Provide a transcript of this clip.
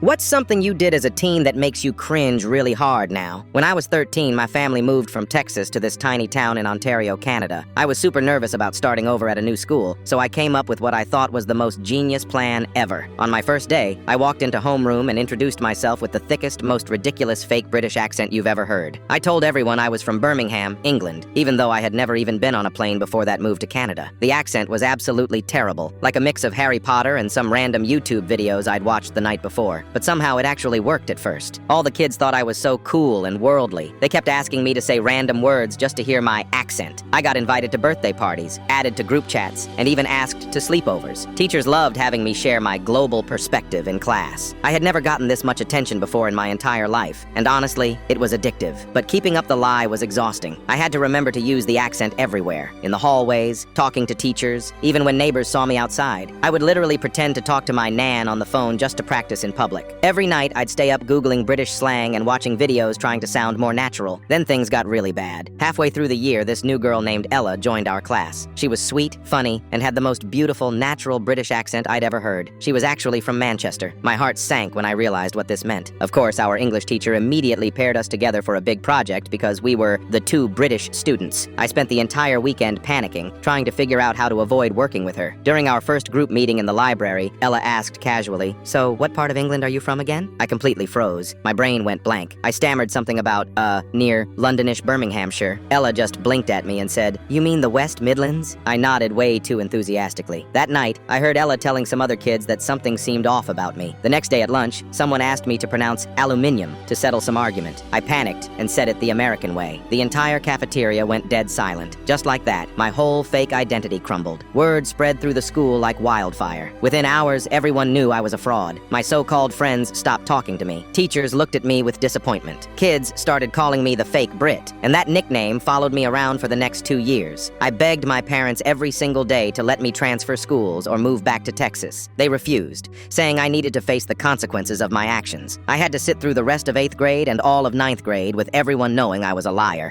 What's something you did as a teen that makes you cringe really hard now? When I was 13, my family moved from Texas to this tiny town in Ontario, Canada. I was super nervous about starting over at a new school, so I came up with what I thought was the most genius plan ever. On my first day, I walked into homeroom and introduced myself with the thickest, most ridiculous fake British accent you've ever heard. I told everyone I was from Birmingham, England, even though I had never even been on a plane before that move to Canada. The accent was absolutely terrible, like a mix of Harry Potter and some random YouTube videos I'd watched the night before. But somehow it actually worked at first. All the kids thought I was so cool and worldly. They kept asking me to say random words just to hear my accent. I got invited to birthday parties, added to group chats, and even asked to sleepovers. Teachers loved having me share my global perspective in class. I had never gotten this much attention before in my entire life, and honestly, it was addictive. But keeping up the lie was exhausting. I had to remember to use the accent everywhere, in the hallways, talking to teachers, even when neighbors saw me outside. I would literally pretend to talk to my nan on the phone just to practice in public. Every night, I'd stay up Googling British slang and watching videos trying to sound more natural. Then things got really bad. Halfway through the year, this new girl named Ella joined our class. She was sweet, funny, and had the most beautiful, natural British accent I'd ever heard. She was actually from Manchester. My heart sank when I realized what this meant. Of course, our English teacher immediately paired us together for a big project because we were the two British students. I spent the entire weekend panicking, trying to figure out how to avoid working with her. During our first group meeting in the library, Ella asked casually, "So, what part of England are you from again?" I completely froze. My brain went blank. I stammered something about, near Londonish Birminghamshire. Ella just blinked at me and said, "You mean the West Midlands?" I nodded way too enthusiastically. That night, I heard Ella telling some other kids that something seemed off about me. The next day at lunch, someone asked me to pronounce aluminium to settle some argument. I panicked and said it the American way. The entire cafeteria went dead silent. Just like that, my whole fake identity crumbled. Word spread through the school like wildfire. Within hours, everyone knew I was a fraud. My so-called friends stopped talking to me. Teachers looked at me with disappointment. Kids started calling me the fake Brit, and that nickname followed me around for the next 2 years. I begged my parents every single day to let me transfer schools or move back to Texas. They refused, saying I needed to face the consequences of my actions. I had to sit through the rest of 8th grade and all of 9th grade with everyone knowing I was a liar.